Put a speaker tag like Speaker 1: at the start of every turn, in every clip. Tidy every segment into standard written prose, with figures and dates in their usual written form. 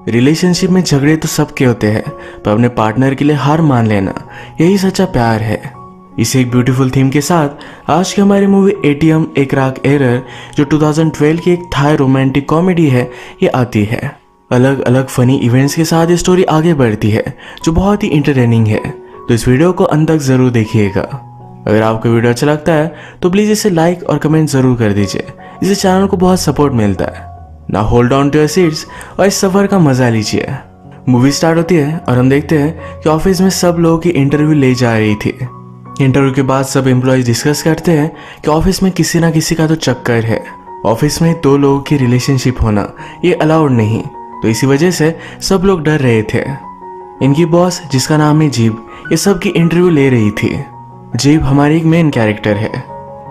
Speaker 1: Relationship में झगड़े तो सबके होते हैं, पर अपने पार्टनर के लिए हार मान लेना यही सच्चा प्यार है। इसे एक ब्यूटीफुल थीम के साथ आज की हमारी मूवी एटीएम ए क्रैक एरर, जो 2012 की एक थाई रोमांटिक कॉमेडी है, ये आती है। अलग अलग फनी इवेंट्स के साथ ये स्टोरी आगे बढ़ती है, जो बहुत ही इंटरटेनिंग है। तो इस वीडियो को अंत तक जरूर देखिएगा। अगर आपको वीडियो अच्छा लगता है तो प्लीज इसे लाइक और कमेंट जरूर कर दीजिए, इससे चैनल को बहुत सपोर्ट मिलता है। ना hold on to your seats और इस सफर का मजा लीजिए। मूवी स्टार्ट होती है और हम देखते हैं कि ऑफिस में सब लोगों की इंटरव्यू ले जा रही थी। इंटरव्यू के बाद सब एम्प्लॉयज डिस्कस करते हैं कि ऑफिस में किसी ना किसी का तो चक्कर है। ऑफिस में दो लोगों की रिलेशनशिप होना ये अलाउड नहीं, तो इसी वजह से सब लोग डर रहे थे। इनकी बॉस, जिसका नाम है जीप, ये सबकी इंटरव्यू ले रही थी। जीप हमारी एक मेन कैरेक्टर है।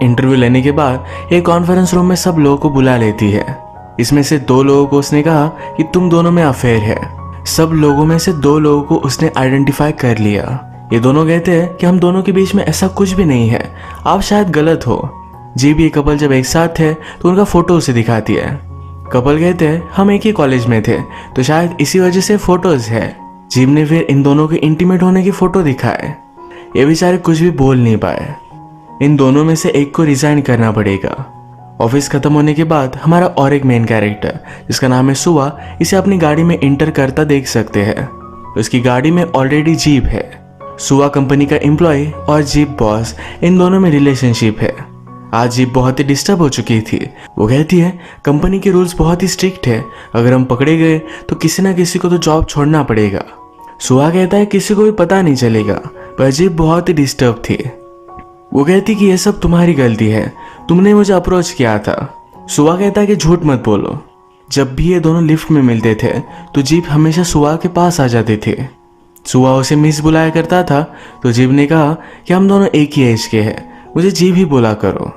Speaker 1: इंटरव्यू लेने के बाद एक कॉन्फ्रेंस रूम में सब लोगों को बुला लेती है। इसमें से दो लोगों को उसने कहा कि तुम दोनों में अफेयर है। सब लोगों में से दो लोगों को उसने आइडेंटिफाई कर लिया। ये दोनों कहते हैं कि हम दोनों के बीच में ऐसा कुछ भी नहीं है, आप शायद गलत हो। जीप ये कपल जब एक साथ थे तो उनका फोटो उसे दिखाती है। कपल कहते हैं हम एक ही कॉलेज में थे, तो शायद इसी वजह से फोटोज है। जीप ने फिर इन दोनों के इंटीमेट होने की फोटो दिखाए। ये बेचारे कुछ भी बोल नहीं पाए। इन दोनों में से एक को रिजाइन करना पड़ेगा। ऑफिस खत्म होने के बाद हमारा और एक मेन कैरेक्टर, जिसका नाम है सुवा, इसे अपनी गाड़ी में इंटर करता देख सकते हैं। उसकी गाड़ी में ऑलरेडी जीप है। सुवा कंपनी का एम्प्लॉय और जीप बॉस, इन दोनों में रिलेशनशिप है। आज जीप बहुत ही डिस्टर्ब हो चुकी थी। वो कहती है कंपनी के रूल्स बहुत ही स्ट्रिक्ट है, अगर हम पकड़े गए तो किसी ना किसी को तो जॉब छोड़ना पड़ेगा। सुवा कहता है किसी को भी पता नहीं चलेगा, पर जीप बहुत ही डिस्टर्ब थी। वो कहती कि यह सब तुम्हारी गलती है, तुमने मुझे अप्रोच किया था। सुवा कहता है कि झूठ मत बोलो। जब भी ये दोनों लिफ्ट में मिलते थे तो जीप हमेशा सुवा के पास आ जाते थे। सुवा उसे मिस बुलाया करता था, तो जीप ने कहा कि हम दोनों एक ही एज के हैं, मुझे जीप ही बोला करो।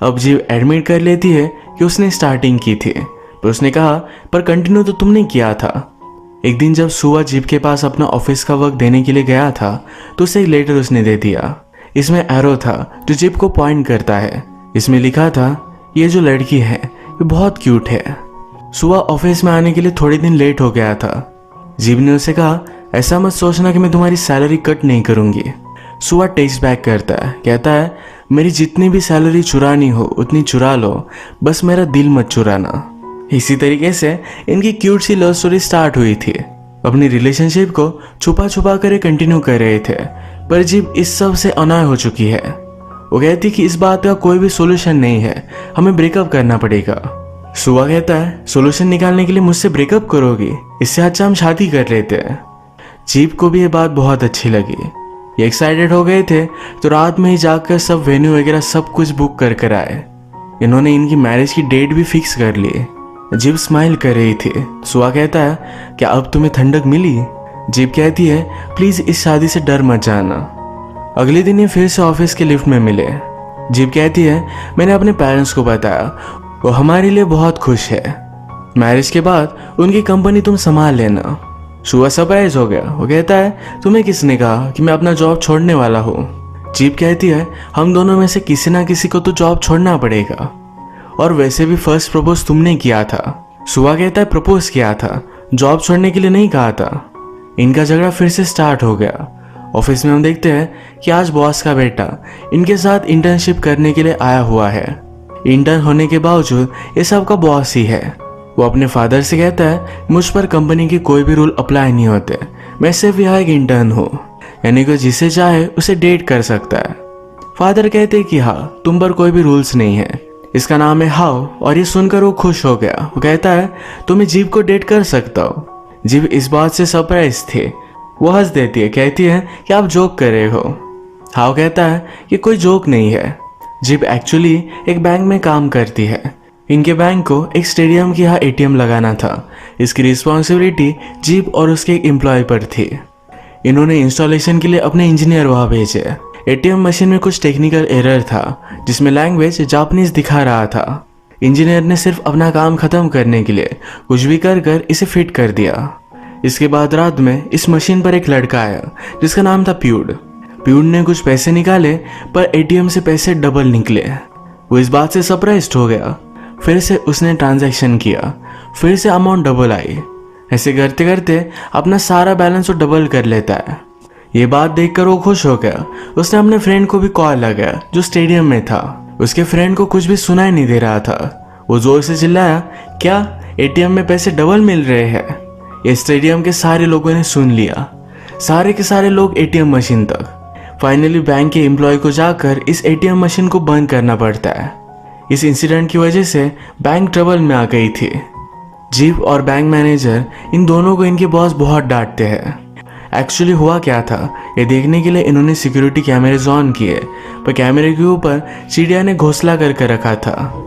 Speaker 1: अब जीप एडमिट कर लेती है कि उसने स्टार्टिंग की थी, पर उसने कहा पर कंटिन्यू तो तुमने किया था। एक दिन जब सुवा जीप के पास अपना ऑफिस का वर्क देने के लिए गया था तो उसे एक लेटर उसने दे दिया। इसमें एरो था जो जीप को पॉइंट करता है। इसमें लिखा था ये जो लड़की है ये बहुत क्यूट है। सुवा ऑफिस में आने के लिए थोड़े दिन लेट हो गया था। जीप ने उसे कहा ऐसा मत सोचना कि मैं तुम्हारी सैलरी कट नहीं करूंगी। सुवा टेक्स्ट बैक करता है, कहता है मेरी जितनी भी सैलरी चुरानी हो उतनी चुरा लो, बस मेरा दिल मत चुराना। इसी तरीके से इनकी क्यूट सी लव स्टोरी स्टार्ट हुई थी। अपनी रिलेशनशिप को छुपा छुपा कर कंटिन्यू कर रहे थे, पर जीप इस सब से अनाय हो चुकी है। वो कहती कि इस बात का कोई भी सोल्यूशन नहीं है, हमें ब्रेकअप करना पड़ेगा। सुवा कहता है सोल्यूशन निकालने के लिए मुझसे ब्रेकअप करोगी, इससे अच्छा हम शादी कर लेते हैं। जीप को भी ये बात बहुत अच्छी लगी। ये एक्साइटेड हो गए थे, तो रात में ही जाकर सब वेन्यू वगैरह सब कुछ बुक कर कर आए। इन्होंने इनकी मैरिज की डेट भी फिक्स कर ली। जीप स्माइल कर रही थी। सुवा कहता है क्या अब तुम्हें ठंडक मिली? जीप कहती है प्लीज इस शादी से डर मत जाना। अगले दिन ये फिर से ऑफिस के लिफ्ट में मिले। जीप कहती है मैंने अपने पेरेंट्स को बताया, वो हमारे लिए बहुत खुश है। मैरिज के बाद उनकी कंपनी तुम संभाल लेना। सुवा सरप्राइज हो गया। वो कहता है तुम्हें किसने कहा कि मैं अपना जॉब छोड़ने वाला हूँ? जीप कहती है हम दोनों में से किसी ना किसी को तो जॉब छोड़ना पड़ेगा, और वैसे भी फर्स्ट प्रपोज तुमने किया था। सुवा कहता है प्रपोज किया था, जॉब छोड़ने के लिए नहीं कहा था। इनका झगड़ा फिर से स्टार्ट हो गया। ऑफिस में हम देखते हैं कि आज बॉस का बेटा इनके साथ इंटर्नशिप करने के लिए आया हुआ है। इंटर्न होने के बावजूद ये सबका बॉस ही है। वो अपने फादर से कहता है मुझ पर कंपनी के कोई भी रूल अप्लाई नहीं होते, मैं सिर्फ यहाँ एक इंटर्न हूँ, यानी कि जिसे चाहे उसे डेट कर सकता है। फादर कहते हैं कि हाँ तुम पर कोई भी रूल्स नहीं है, इसका नाम है हाउ, और ये सुनकर वो खुश हो गया। वो कहता है तुम्हें जीप को डेट कर सकता हो। जीप इस बात से सरप्राइज थे। वो हंस देती है, कहती है कि आप जोक कर रहे हो। हाउ कहता है कि कोई जोक नहीं है। जीप एक्चुअली एक बैंक में काम करती है। इनके बैंक को एक स्टेडियम के यहाँ एटीएम लगाना था। इसकी रिस्पॉन्सिबिलिटी जीप और उसके एक एम्प्लॉय पर थी। इन्होंने इंस्टॉलेशन के लिए अपने इंजीनियर वहाँ भेजे। एटीएम मशीन में कुछ टेक्निकल एरर था, जिसमें लैंग्वेज जापानीज दिखा रहा था। इंजीनियर ने सिर्फ अपना काम खत्म करने के लिए कुछ भी कर कर इसे फिट कर दिया। इसके बाद रात में इस मशीन पर एक लड़का आया जिसका नाम था प्यूड। प्यूड ने कुछ पैसे निकाले, पर एटीएम से पैसे डबल निकले। वो इस बात से सरप्राइज्ड हो गया। फिर से उसने ट्रांजैक्शन किया, फिर से अमाउंट डबल आई। ऐसे करते करते अपना सारा बैलेंस वो डबल कर लेता है। ये बात देखकर वो खुश हो गया। उसने अपने फ्रेंड को भी कॉल लगाया जो स्टेडियम में था। उसके फ्रेंड को कुछ भी सुनाई नहीं दे रहा था। वो जोर से चिल्लाया, क्या एटीएम में पैसे डबल मिल रहे हैं? ये स्टेडियम के सारे लोगों ने सुन लिया, सारे के सारे लोग एटीएम मशीन तक। फाइनली बैंक के एम्प्लॉय को जाकर इस एटीएम मशीन को बंद करना पड़ता है। इस इंसिडेंट की वजह से बैंक ट्रबल में आ गई थी। जीप और बैंक मैनेजर इन दोनों को इनके बॉस बहुत डांटते हैं। एक्चुअली हुआ क्या था ये देखने के लिए इन्होंने सिक्योरिटी कैमरेज ऑन किए, पर कैमरे के ऊपर चिड़िया ने घोंसला करके रखा था।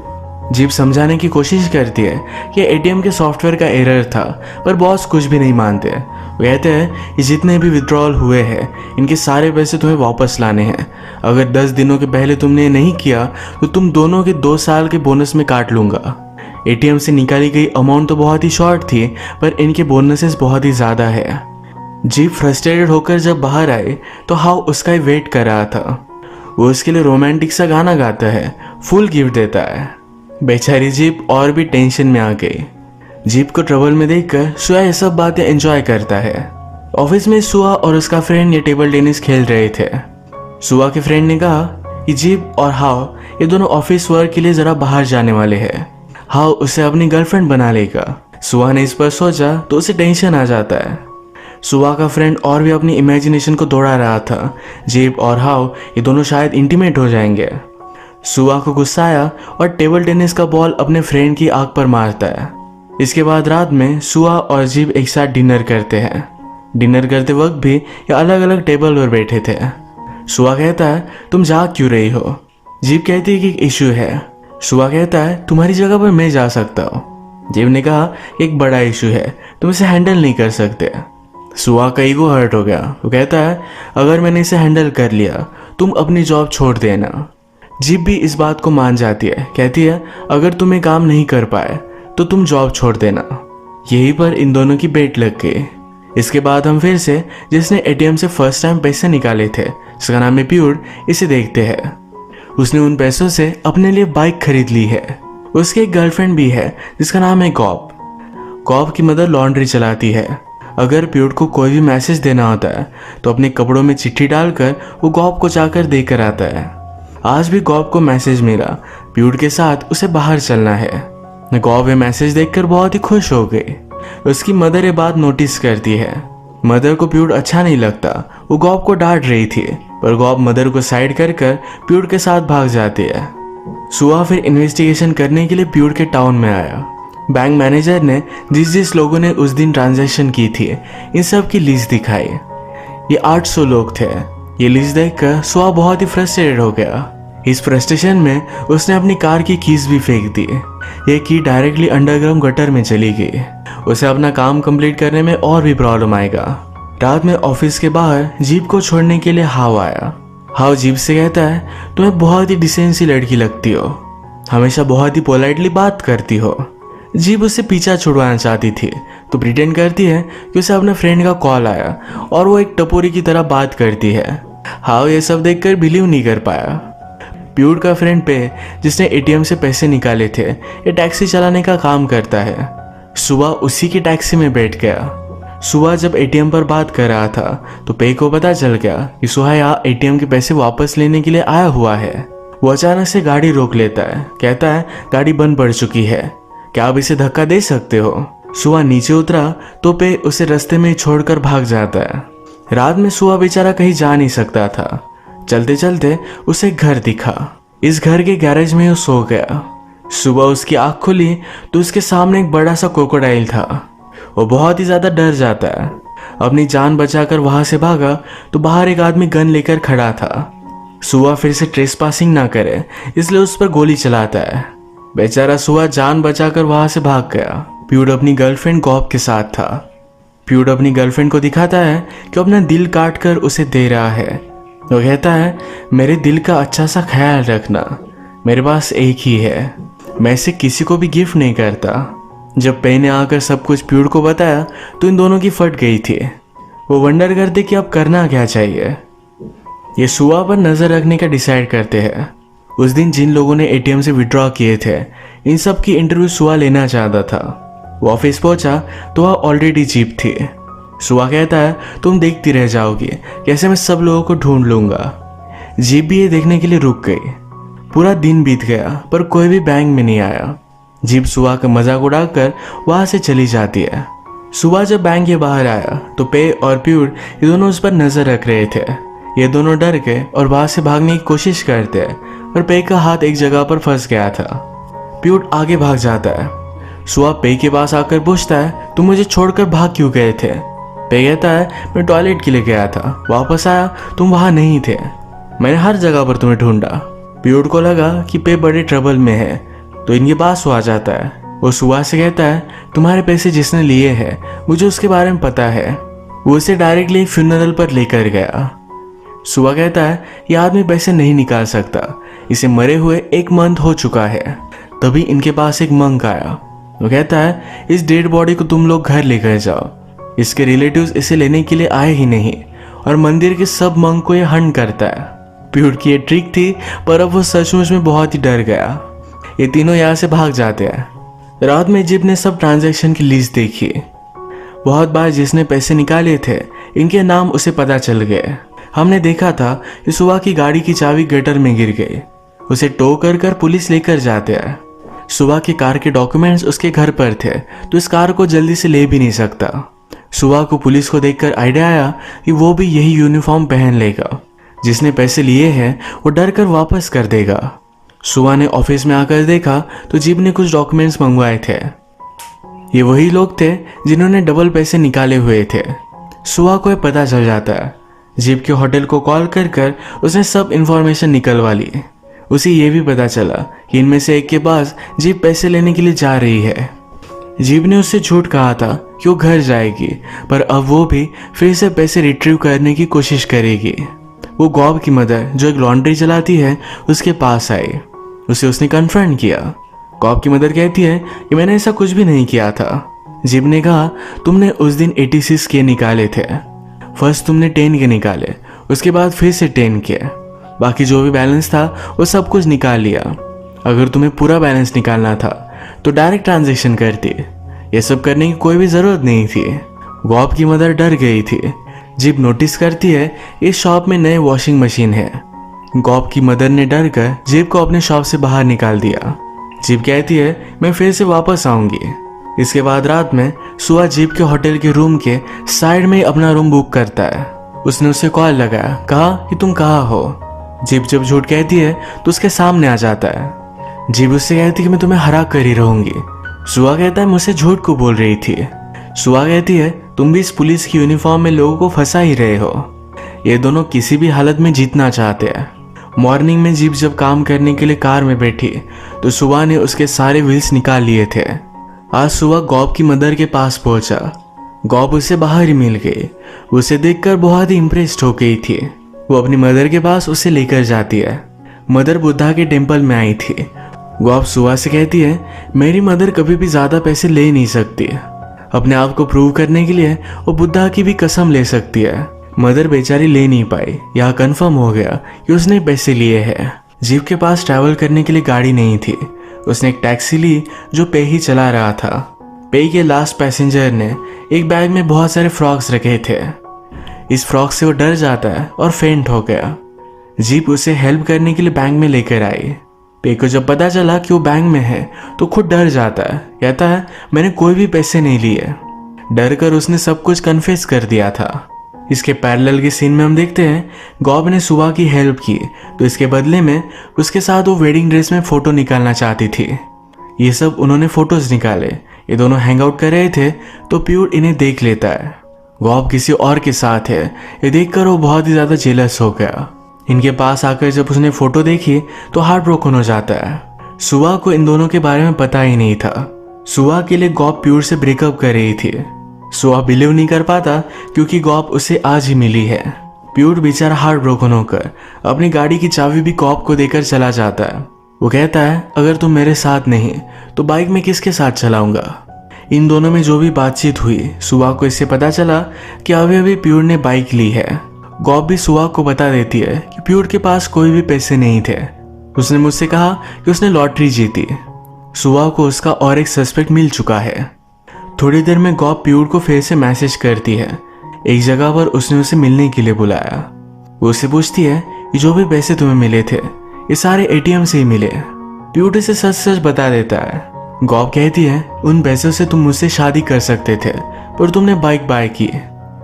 Speaker 1: जीप समझाने की कोशिश करती है कि एटीएम के सॉफ्टवेयर का एरर था, पर बॉस कुछ भी नहीं मानते। वो कहते हैं कि जितने भी विड्रॉल हुए हैं इनके सारे पैसे तुम्हें वापस लाने हैं। अगर 10 दिनों के पहले तुमने नहीं किया तो तुम दोनों के 2 साल के बोनस में काट लूंगा। एटीएम से निकाली गई अमाउंट तो बहुत ही शॉर्ट थी, पर इनके बोनसेस बहुत ही ज़्यादा है। जीप फ्रस्ट्रेटेड होकर जब बाहर आए तो हाउ उसका ही वेट कर रहा था। वो उसके लिए रोमांटिक सा गाना गाता है, फुल गिफ्ट देता है। बेचारी जीप और भी टेंशन में आ गई। जीप को ट्रबल में देखकर सुआ ये सब बातें एंजॉय करता है। ऑफिस में सुआ और उसका फ्रेंड ये टेबल टेनिस खेल रहे थे। सुआ के फ्रेंड ने कहा कि जीप और हाउ ये दोनों ऑफिस वर्क के लिए जरा बाहर जाने वाले हैं। हाउ उसे अपनी गर्लफ्रेंड बना लेगा। सुआ ने इस पर सोचा तो उसे टेंशन आ जाता है। सुआ का फ्रेंड और भी अपनी इमेजिनेशन को दौड़ा रहा था। जीप और हाउ ये दोनों शायद इंटीमेट हो जाएंगे। सुआ को गुस्सा आया और टेबल टेनिस का बॉल अपने फ्रेंड की आंख पर मारता है। इसके बाद रात में सुआ और जीप एक साथ डिनर करते हैं। डिनर करते वक्त भी ये अलग अलग टेबल पर बैठे थे। सुआ कहता है, तुम जाग क्यों रही हो? जीप कहती है कि एक इशू है। सुआ कहता है, तुम्हारी जगह पर मैं जा सकता हूँ। जीप ने कहा, एक बड़ा इशू है, तुम इसे हैंडल नहीं कर सकते। सुआ का ईगो हर्ट हो गया। वो कहता है, अगर मैंने इसे हैंडल कर लिया तुम अपनी जॉब छोड़ देना। जीप भी इस बात को मान जाती है। कहती है, अगर तुम्हें काम नहीं कर पाए तो तुम जॉब छोड़ देना। यहीं पर इन दोनों की बेट लग गई। इसके बाद हम फिर से जिसने एटीएम से फर्स्ट टाइम पैसे निकाले थे, इसका नाम है प्यूड, इसे देखते हैं। उसने उन पैसों से अपने लिए बाइक खरीद ली है। उसकी एक गर्लफ्रेंड भी है जिसका नाम है कॉप। कॉप की मदर लॉन्ड्री चलाती है। अगर प्यूड को कोई भी मैसेज देना होता है तो अपने कपड़ों में चिट्ठी डालकर वो कॉप को जाकर देकर आता है। आज भी कॉप को मैसेज मिला, प्यूड के साथ उसे बाहर चलना है। कॉप ये मैसेज देखकर बहुत ही खुश हो गई। उसकी मदर ये बात नोटिस करती है। मदर को प्यूड अच्छा नहीं लगता। वो गॉब को डांट रही थी, पर गॉब मदर को साइड कर प्यूड के साथ भाग जाती है। सुआ फिर इन्वेस्टिगेशन करने के लिए प्यूड के टाउन में आया। बैंक मैनेजर ने जिस लोगों ने उस दिन ट्रांजैक्शन की थी इन सब की लिस्ट दिखाई। ये 800 लोग थे। ये लिस्ट देखकर सुआ बहुत ही फ्रस्ट्रेटेड हो गया। इस फ्रस्ट्रेशन में उसने अपनी कार की कीज भी फेंक दी। ये की डायरेक्टली अंडरग्राउंड गटर में चली गई। उसे अपना काम कंप्लीट करने में और भी प्रॉब्लम आएगा। रात में ऑफिस के बाहर जीप को छोड़ने के लिए हाउ आया। हाउ जीप से कहता है, तुम्हें बहुत ही डिसेंट सी लड़की लगती हो, हमेशा बहुत ही पोलाइटली बात करती हो। जीप उससे पीछा छुड़वाना चाहती थी तो प्रिटेंड करती है कि उसे अपने फ्रेंड का कॉल आया और वो एक टपोरी की तरह बात करती है। हाउ ये सब देखकर बिलीव नहीं कर पाया। प्यूड का फ्रेंड पे जिसने एटीएम से पैसे निकाले थे ये टैक्सी चलाने का काम करता है। सुबह उसी की टैक्सी में बैठ गया। सुबह जब एटीएम पर बात कर रहा था तो पे को पता चल गया कि सुहा यहाँ एटीएम के पैसे वापस लेने के लिए आया हुआ है। वो अचानक से गाड़ी रोक लेता है। कहता है, गाड़ी बंद पड़ चुकी है, क्या आप इसे धक्का दे सकते हो? सुहा नीचे उतरा तो पे उसे रास्ते में छोड़कर भाग जाता है। रात में सुहा बेचारा कहीं जा नहीं सकता था। चलते चलते उसे घर दिखा। इस घर के गैरेज में वो सो गया। सुबह उसकी आंख खुली तो उसके सामने एक बड़ा सा क्रोकोडाइल था। वो बहुत ही ज्यादा डर जाता है। अपनी जान बचाकर वहां से भागा तो बाहर एक आदमी गन लेकर खड़ा था। सुबह फिर से ट्रेसपासिंग ना करे इसलिए उस पर गोली चलाता है। बेचारा सुबह जान बचाकर वहां से भाग गया। प्यूड अपनी गर्लफ्रेंड कॉप के साथ था। प्यूड अपनी गर्लफ्रेंड को दिखाता है कि अपना दिल काट कर उसे दे रहा है। वो कहता है, मेरे दिल का अच्छा सा ख्याल रखना, मेरे पास एक ही है, मैं इसे किसी को भी गिफ्ट नहीं करता। जब पे ने आकर सब कुछ प्यूड को बताया तो इन दोनों की फट गई थी। वो वंडर करते कि अब करना क्या चाहिए। ये सुआ पर नजर रखने का डिसाइड करते हैं। उस दिन जिन लोगों ने एटीएम से विड्रॉ किए थे इन सब की इंटरव्यू सुआ लेना चाहता था। वो ऑफिस पहुंचा तो वहाँ ऑलरेडी जीप थी। सुआ कहता है तुम देखती रह जाओगी कैसे मैं सब लोगों को ढूंढ लूंगा। जीप भी ये देखने के लिए रुक गई। पूरा दिन बीत गया पर कोई भी बैंक में नहीं आया। जीप सुआ का मजाक उड़ाकर वहां से चली जाती है। सुआ जब बैंक के बाहर आया तो पे और प्यूर ये दोनों उस पर नजर रख रहे थे। ये दोनों डर गए और वहां से भागने की कोशिश करते हैं पर पे का हाथ एक जगह पर फंस गया था। प्यूर आगे भाग जाता है। सुआ पे के पास आकर पूछता है तुम मुझे छोड़कर भाग क्यों गए थे। पे कहता है मैं टॉयलेट के लिए गया था, वापस आया तुम वहां नहीं थे, मैंने हर जगह पर तुम्हें ढूंढा। प्यूर को लगा कि पे बड़े ट्रबल में है तो इनके पास वो आ जाता है। वो सुआ से कहता है तुम्हारे पैसे जिसने लिए हैं मुझे उसके बारे में पता है। वो उसे डायरेक्टली फ्यूनरल पर लेकर गया। सुआ कहता है ये आदमी पैसे नहीं निकाल सकता, इसे मरे हुए 1 मंथ हो चुका है। तभी इनके पास एक मंक आया। वो कहता है इस डेड बॉडी को तुम लोग घर लेकर जाओ। इसके रिलेटिव्स इसे लेने के लिए आए ही नहीं और मंदिर के सब मंक को ये हंट करता है। प्यूर की ये ट्रिक थी पर अब वो सचमुच में बहुत ही डर गया। ये तीनों यहाँ से भाग जाते हैं। रात में जीप ने सब ट्रांजैक्शन की लिस्ट देखी। बहुत बार जिसने पैसे निकाले थे इनके नाम उसे पता चल गए। हमने देखा था कि सुआ की गाड़ी की चाबी गटर में गिर गई। उसे टो कर पुलिस लेकर जाते हैं। सुआ की कार के डॉक्यूमेंट्स उसके घर पर थे तो इस कार को जल्दी से ले भी नहीं सकता। सुआ को पुलिस को देखकर आइडिया आया कि वो भी यही यूनिफॉर्म पहन लेगा। जिसने पैसे लिए हैं वो डर कर वापस कर देगा। सुआ ने ऑफिस में आकर देखा तो जीप ने कुछ डॉक्यूमेंट्स मंगवाए थे। ये वही लोग थे जिन्होंने डबल पैसे निकाले हुए थे। सुआ को पता चल जाता है। जीप के होटल को कॉल कर उसने सब इंफॉर्मेशन निकलवा ली। उसे ये भी पता चला कि इनमें से एक के पास जीप पैसे लेने के लिए जा रही है। जीप ने उससे झूठ कहा था कि वो घर जाएगी पर अब वो भी फिर से पैसे रिट्रीव करने की कोशिश करेगी। वो गॉब की मदर जो एक लॉन्ड्री चलाती है उसके पास आई। उसे उसने कन्फ्रंट किया। गॉब की मदर कहती है कि मैंने ऐसा कुछ भी नहीं किया था। जीप ने कहा तुमने उस दिन 86 के निकाले थे। फर्स्ट तुमने 10 के निकाले, उसके बाद फिर से 10 के, बाकी जो भी बैलेंस था वो सब कुछ निकाल लिया। अगर तुम्हें पूरा बैलेंस निकालना था तो डायरेक्ट ट्रांजेक्शन करती। ये सब करने की कोई भी जरूरत नहीं थी। गॉब की मदर डर गई थी। जीप नोटिस करती है इस शॉप में नए वॉशिंग मशीन है। गॉब की मदर ने डर कर जीप को अपने शॉप से बाहर निकाल दिया। जीप कहती है मैं फिर से वापस आऊंगी। इसके बाद रात में सुआ जीप के होटल के रूम के साइड में अपना रूम बुक करता है। उसने उसे कॉल लगाया, कहा कि तुम कहाँ हो। जीप जब झूठ कहती है तो उसके सामने आ जाता है। जीप उससे कहती है कि मैं तुम्हें हरा कर ही रहूंगी। सुआ कहता है मुझसे झूठ को बोल रही थी। सुआ कहती है तुम भी इस पुलिस की यूनिफॉर्म में लोगों को फंसा ही रहे हो। ये दोनों किसी भी हालत में जीतना चाहते हैं। मॉर्निंग में जीप जब काम करने के लिए कार में बैठी तो सुआ ने उसके सारे व्हील्स निकाल लिए थे। आज सुआ गॉब की मदर के पास पहुंचा। गॉब उसे बाहर ही मिल गई। उसे देखकर बहुत ही इम्प्रेस्ड हो गई थी। वो अपनी मदर के पास उसे लेकर जाती है। मदर बुद्धा के टेम्पल में आई थी। गॉब सुआ से कहती है मेरी मदर कभी भी ज्यादा पैसे ले नहीं सकती। अपने आप को प्रूव करने के लिए वो बुद्धा की भी कसम ले सकती है। मदर बेचारी ले नहीं पाई। यहाँ कंफर्म हो गया कि उसने पैसे लिए हैं। जीप के पास ट्रैवल करने के लिए गाड़ी नहीं थी। उसने एक टैक्सी ली जो पे ही चला रहा था। पे के लास्ट पैसेंजर ने एक बैग में बहुत सारे फ्रॉक्स रखे थे। इस फ्रॉक से वो डर जाता है और फेंट हो गया। जीप उसे हेल्प करने के लिए बैंक में लेकर आई। पे को जब पता चला कि वो बैंक में है तो खुद डर जाता है। कहता है मैंने कोई भी पैसे नहीं लिए। डर कर उसने सब कुछ कन्फेस कर दिया था। इसके पैरेलल के सीन में हम देखते हैं गॉब ने सुआ की हेल्प की तो इसके बदले में उसके साथ वो वेडिंग ड्रेस में फोटो निकालना चाहती थी। ये सब उन्होंने फोटोज निकाले। ये दोनों हैंग आउट कर रहे थे तो प्यूर इन्हें देख लेता है। गॉब किसी और के साथ है। ये देखकर वो बहुत ही ज्यादा जेलस हो गया। इनके पास आकर जब उसने फोटो देखी तो हार्ट ब्रोकन हो जाता है। सुआ को इन दोनों के बारे में पता ही नहीं था। सुआ के लिए गॉब प्यूर से ब्रेकअप कर रही थी। सुआ बिलीव नहीं कर पाता क्योंकि गॉब उसे आज ही मिली है। प्यूर बेचारा हार्ट ब्रोकन होकर अपनी गाड़ी की चाबी भी गॉब को देकर चला जाता है। वो कहता है अगर तुम मेरे साथ नहीं तो बाइक में किसके साथ चलाऊंगा। इन दोनों में जो भी बातचीत हुई सुआ को इससे पता चला कि अभी प्यूर ने बाइक ली है। गॉब भी सुआ को बता देती है कि प्यूर के पास कोई भी पैसे नहीं थे। उसने मुझसे कहा कि उसने लॉटरी जीती। सुआ को उसका और एक सस्पेक्ट मिल चुका है। थोड़ी देर में गॉब प्यूड को फिर से मैसेज करती है। एक जगह पर उसने उसे मिलने के लिए बुलाया। वो उससे पूछती है कि जो भी पैसे तुम्हें मिले थे ये सारे एटीएम से ही मिले। प्यूड इसे सच सच बता देता है। गॉब कहती है उन पैसों से तुम मुझसे शादी कर सकते थे पर तुमने बाइक बाय की।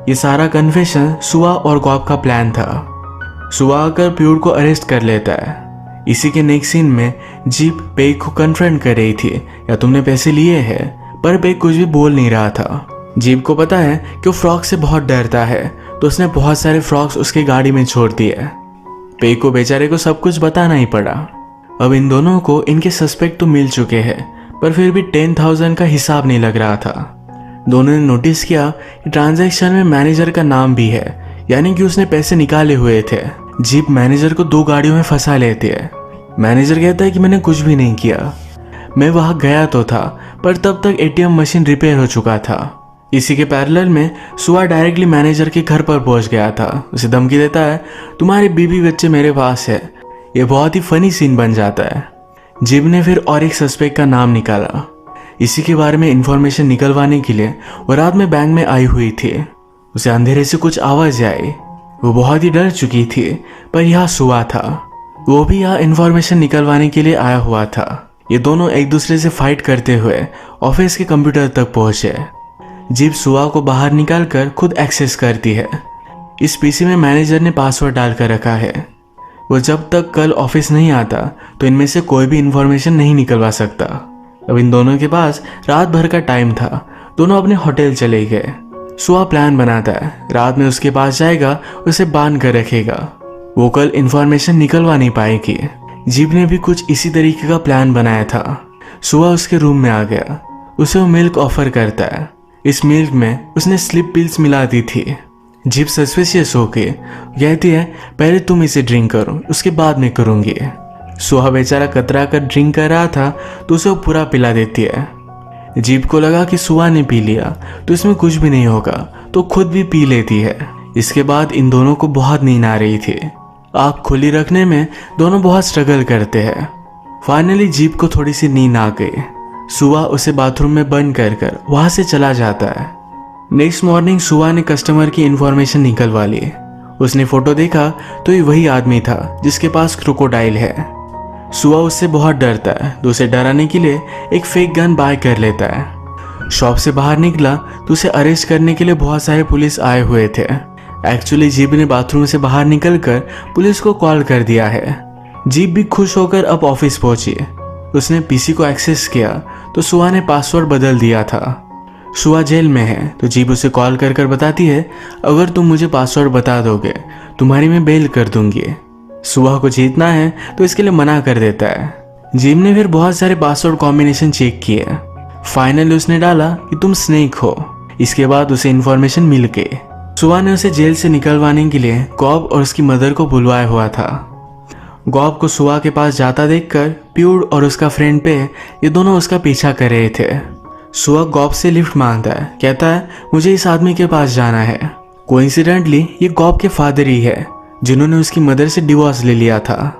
Speaker 1: ये सारा कन्फेशन सुआ और गॉब का प्लान था। सुआ आकर प्यूड को अरेस्ट कर लेता है। इसी के नेक्स्ट सीन में जीप पेग को कन्फ्रंट कर रही थी या तुमने पैसे लिए हैं, पर पेग कुछ भी बोल नहीं रहा था। जीप को पता है कि वो फ्रॉग से बहुत डरता है तो उसने बहुत सारे फ्रॉग्स उसकी गाड़ी में छोड़ दिए। पेग को बेचारे को सब कुछ बताना ही पड़ा। अब इन दोनों को इनके सस्पेक्ट तो मिल चुके हैं पर फिर भी 10,000 का हिसाब नहीं लग रहा था। दोनों ने नोटिस किया कि ट्रांजैक्शन में मैनेजर का नाम भी है, यानी कि उसने पैसे निकाले हुए थे। जीप मैनेजर को 2 गाड़ियों में फंसा लेती है। मैनेजर कहता है कि मैंने कुछ भी नहीं किया, मैं वहां गया तो था पर तब तक एटीएम मशीन रिपेयर हो चुका था। इसी के पैरेलल में सुआ डायरेक्टली मैनेजर के घर पर पहुंच गया था। उसे धमकी देता है तुम्हारे बीबी बच्चे मेरे पास है। ये बहुत ही फनी सीन बन जाता है। जीप ने फिर और एक सस्पेक्ट का नाम निकाला। इसी के बारे में इंफॉर्मेशन निकलवाने के लिए वो रात में बैंक में आई हुई थी। उसे अंधेरे से कुछ आवाज आई। वो बहुत ही डर चुकी थी पर यहाँ सुआ था। वो भी यहाँ इंफॉर्मेशन निकलवाने के लिए आया हुआ था। ये दोनों एक दूसरे से फाइट करते हुए ऑफिस के कंप्यूटर तक पहुंचे। जीप सुआ को बाहर निकालकर खुद एक्सेस करती है। इस पीसी में मैनेजर ने पासवर्ड डालकर रखा है। वो जब तक कल ऑफिस नहीं आता तो इनमें से कोई भी इंफॉर्मेशन नहीं निकलवा सकता। अब इन दोनों के पास रात भर का टाइम था। दोनों अपने होटल चले गए। सुआ प्लान बनाता है रात में उसके पास जाएगा, उसे बांध कर रखेगा। वो कल इंफॉर्मेशन निकलवा नहीं पाएगी। जीप ने भी कुछ इसी तरीके का प्लान बनाया था। सुआ उसके रूम में आ गया। उसे वो मिल्क ऑफर करता है। इस मिल्क में उसने स्लिप पिल्स मिला दी थी। जीप सस्पिशियस होके कहती है पहले तुम इसे ड्रिंक करो, उसके बाद मैं करूंगी। सुहा बेचारा कतरा कर ड्रिंक कर रहा था तो उसे वो पूरा पिला देती है। जीप को लगा कि सुहा ने पी लिया तो इसमें कुछ भी नहीं होगा तो खुद भी पी लेती है। इसके बाद इन दोनों को बहुत नींद आ रही थी। आँख खुली रखने में दोनों बहुत स्ट्रगल करते हैं। फाइनली जीप को थोड़ी सी नींद आ गई। सुहा उसे बाथरूम में बंद कर वहां से चला जाता है। नेक्स्ट मॉर्निंग सुआ ने कस्टमर की इंफॉर्मेशन निकलवा ली। उसने फोटो देखा तो ये वही आदमी था जिसके पास क्रोकोडाइल है। सुआ उससे बहुत डरता है तो उसे डराने के लिए एक फेक गन बाय कर लेता है। शॉप से बाहर निकला तो उसे अरेस्ट करने के लिए बहुत सारे पुलिस आए हुए थे। एक्चुअली जीप ने बाथरूम से बाहर निकलकर पुलिस को कॉल कर दिया है। जीप भी खुश होकर अब ऑफिस पहुंची। उसने पीसी को एक्सेस किया तो सुआ ने पासवर्ड बदल दिया था। सुआ जेल में है तो जीप उसे कॉल कर बताती है अगर तुम मुझे पासवर्ड बता दोगे तुम्हारी मैं बेल कर दूंगी। सुआ को जीतना है तो इसके लिए मना कर देता है। जीप ने फिर बहुत सारे पासवर्ड कॉम्बिनेशन चेक किए। फाइनली उसने डाला कि तुम स्नेक हो। इसके बाद उसे इंफॉर्मेशन मिल गई। सुआ ने उसे जेल से निकलवाने के लिए गॉब और उसकी मदर को बुलवाया हुआ था। गॉब को सुआ के पास जाता देखकर प्यूड और उसका फ्रेंड पे ये दोनों उसका पीछा कर रहे थे। सुआ गॉब से लिफ्ट मांगता है। कहता है मुझे इस आदमी के पास जाना है। कोइंसिडेंटली ये गॉब के फादर ही है जिन्होंने उसकी मदर से डिवोर्स ले लिया था।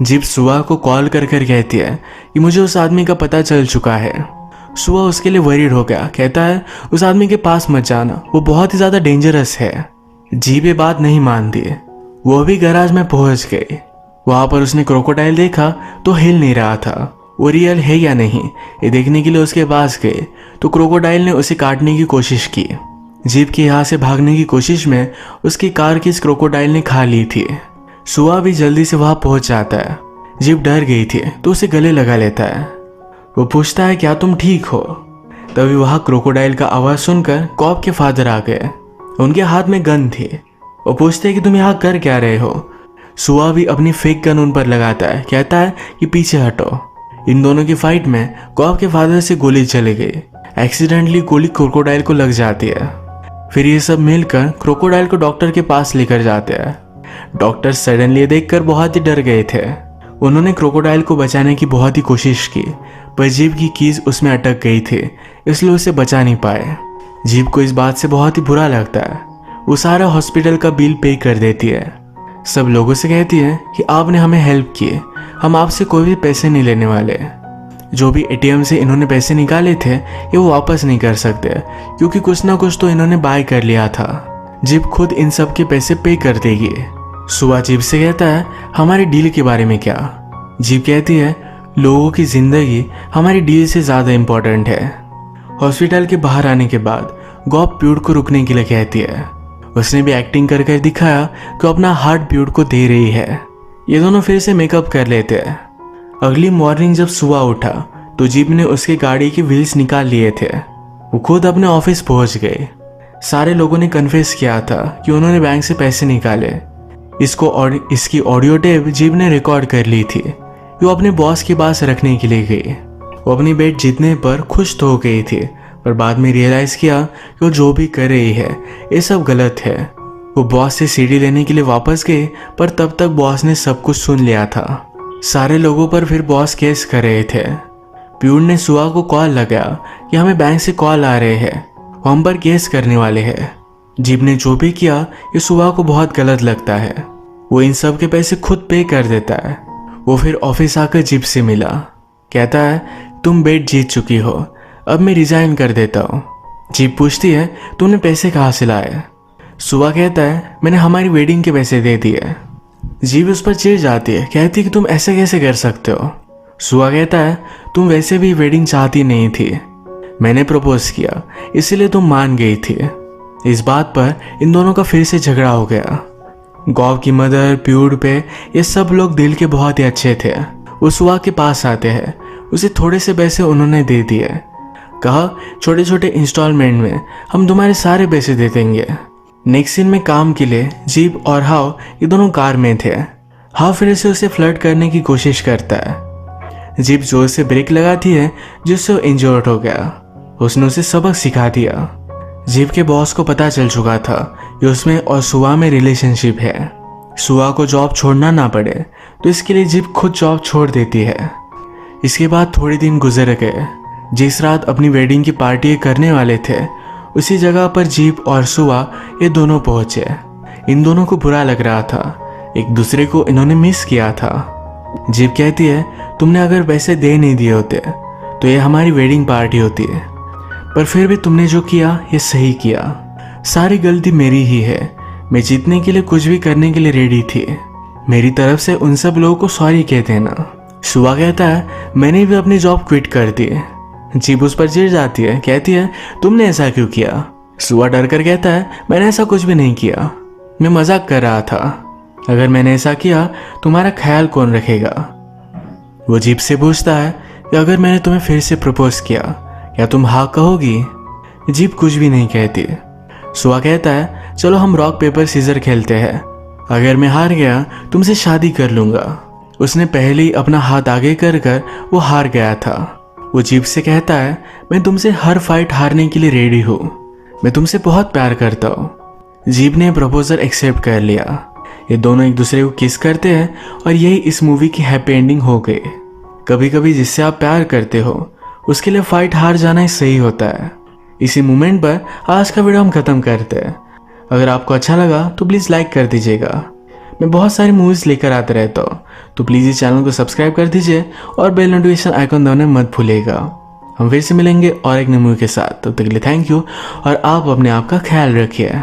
Speaker 1: जीप सुआ को कॉल कर कहती है कि मुझे उस आदमी का पता चल चुका है। सुआ उसके लिए वरीड हो गया। कहता है उस आदमी के पास मत जाना, वो बहुत ही ज्यादा डेंजरस है। जीप ये बात नहीं मानती। वो भी गैराज में पहुंच गई। वहां पर उसने क्रोकोडाइल देखा तो हिल नहीं रहा था। वो रियल है या नहीं ये देखने के लिए उसके पास गए तो क्रोकोडाइल ने उसे काटने की कोशिश की। जीप के यहाँ से भागने की कोशिश में उसकी कार की क्रोकोडाइल ने खा ली थी। सुआ भी जल्दी से वहां पहुंच जाता है। जीप डर गई थी तो उसे गले लगा लेता है। वो पूछता है क्या तुम ठीक हो? तभी वहां क्रोकोडाइल का आवाज सुनकर गॉब के फादर आ गए। उनके हाथ में गन थी। वो पूछते हैं कि तुम यहाँ कर क्या रहे हो? सुआ भी अपनी फेक गन उन पर लगाता है। कहता है कि पीछे हटो। इन दोनों की फाइट में गॉब के फादर से गोली चली गई। एक्सीडेंटली गोली क्रोकोडाइल को लग जाती है। फिर ये सब मिलकर क्रोकोडाइल को डॉक्टर के पास लेकर जाते हैं। डॉक्टर सडनली देखकर बहुत ही डर गए थे। उन्होंने क्रोकोडाइल को बचाने की बहुत ही कोशिश की पर जीप की कीज उसमें अटक गई थी, इसलिए उसे बचा नहीं पाए। जीप को इस बात से बहुत ही बुरा लगता है। वो सारा हॉस्पिटल का बिल पे कर देती है। सब लोगों से कहती है कि आपने हमें हेल्प की, हम आपसे कोई भी पैसे नहीं लेने वाले। जो भी एटीएम से इन्होंने पैसे निकाले थे ये वो वापस नहीं कर सकते, क्योंकि कुछ ना कुछ तो इन्होंने बाय कर लिया था। जीप खुद इन सब के पैसे पे कर देगी। सुआ जीप से कहता है हमारे डील के बारे में क्या। जीप कहती है लोगों की जिंदगी हमारी डील से ज्यादा इम्पोर्टेंट है। हॉस्पिटल के बाहर आने के बाद गॉब प्यूड को रुकने के लिए कहती है। उसने भी एक्टिंग कर कर दिखाया कि अपना हार्ट प्यूड को दे रही है। ये दोनों फिर से मेकअप कर लेते हैं। अगली मॉर्निंग जब सुबह उठा तो जीप ने उसके गाड़ी के व्हील्स निकाल लिए थे। वो खुद अपने ऑफिस पहुंच गए। सारे लोगों ने कन्फेस किया था कि उन्होंने बैंक से पैसे निकाले। इसकी ऑडियो टेप जीप ने रिकॉर्ड कर ली थी। वो अपने बॉस के पास रखने के लिए गई। वो अपनी बेट जीतने पर खुश तो हो गई थी, पर बाद में रियलाइज किया कि वो जो भी कर रही है ये सब गलत है। वो बॉस से सीडी लेने के लिए वापस गए, पर तब तक बॉस ने सब कुछ सुन लिया था। सारे लोगों पर फिर बॉस केस कर रहे थे। प्यूड ने सुआ को कॉल लगाया कि हमें बैंक से कॉल आ रहे हैं, वो हम पर केस करने वाले हैं। जीप ने जो भी किया ये सुआ को बहुत गलत लगता है। वो इन सब के पैसे खुद पे कर देता है। वो फिर ऑफिस आकर जीप से मिला। कहता है तुम बेट जीत चुकी हो, अब मैं रिजाइन कर देता हूँ। जीप पूछती है तुमने पैसे कहाँ से लाए। सुआ कहता है मैंने हमारी वेडिंग के पैसे दे दिए। जीप उस पर चिढ़ जाती है, कहती है कि तुम ऐसे कैसे कर सकते हो। सुआ कहता है तुम वैसे भी वेडिंग चाहती नहीं थी, मैंने प्रपोज किया इसीलिए तुम मान गई थी। इस बात पर इन दोनों का फिर से झगड़ा हो गया। गॉब की मदर, प्यूड पे ये सब लोग दिल के बहुत ही अच्छे थे। वो सुआ के पास आते हैं। उसे थोड़े से पैसे उन्होंने दे दिए। कहा छोटे छोटे इंस्टॉलमेंट में हम तुम्हारे सारे पैसे दे देंगे। नेक्स्ट सीन में काम के लिए जीप और हाव ये दोनों कार में थे। हाव फिर से उसे फ्लर्ट करने की कोशिश करता है। जीप जोर से ब्रेक लगाती है जिससे वो इंजर्ड हो गया। उसने उसे सबक सिखा दिया। जीप के बॉस को पता चल चुका था कि उसमें और सुआ में रिलेशनशिप है। सुआ को जॉब छोड़ना ना पड़े तो इसके लिए जीप खुद जॉब छोड़ देती है। इसके बाद थोड़े दिन गुजर गए। जिस रात अपनी वेडिंग की पार्टी करने वाले थे उसी जगह पर जीप और सुआ ये दोनों पहुंचे। इन दोनों को बुरा लग रहा था, एक दूसरे को इन्होंने मिस किया था। जीप कहती है तुमने अगर पैसे दे नहीं दिए होते तो ये हमारी वेडिंग पार्टी होती है, पर फिर भी तुमने जो किया ये सही किया। सारी गलती मेरी ही है। मैं जीतने के लिए कुछ भी करने के लिए रेडी थी। मेरी तरफ से उन सब लोगों को सॉरी कह देना। सुआ कहता है मैंने भी अपनी जॉब क्विट कर दी। जीप उस पर चिढ़ जाती है, कहती है तुमने ऐसा क्यों किया। सुआ डर कर कहता है मैंने ऐसा कुछ भी नहीं किया, मैं मजाक कर रहा था। अगर मैंने ऐसा किया तुम्हारा ख्याल कौन रखेगा। वो जीप से पूछता है कि अगर मैंने तुम्हें फिर से प्रपोज किया क्या तुम हाँ कहोगी। जीप कुछ भी नहीं कहती। सुआ कहता है चलो हम रॉक पेपर सीजर खेलते हैं, अगर मैं हार गया तुमसे शादी कर लूंगा। उसने पहले ही अपना हाथ आगे कर कर वो हार गया था। वो जीप से कहता है मैं तुमसे हर फाइट हारने के लिए रेडी हूँ, मैं तुमसे बहुत प्यार करता हूँ। जीप ने प्रपोजल एक्सेप्ट कर लिया। ये दोनों एक दूसरे को किस करते हैं और यही इस मूवी की हैप्पी एंडिंग हो गई। कभी कभी जिससे आप प्यार करते हो उसके लिए फाइट हार जाना ही सही होता है। इसी मोमेंट पर आज का वीडियो हम खत्म करते हैं। अगर आपको अच्छा लगा तो प्लीज़ लाइक कर दीजिएगा। मैं बहुत सारी मूवीज़ लेकर आता रहता हूँ, तो प्लीज़ इस चैनल को सब्सक्राइब कर दीजिए और बेल नोटिफिकेशन आइकन दबाना मत भूलिएगा। हम फिर से मिलेंगे और एक नई मूवी के साथ। तब तक के लिए थैंक यू और आप अपने आप का ख्याल रखिए।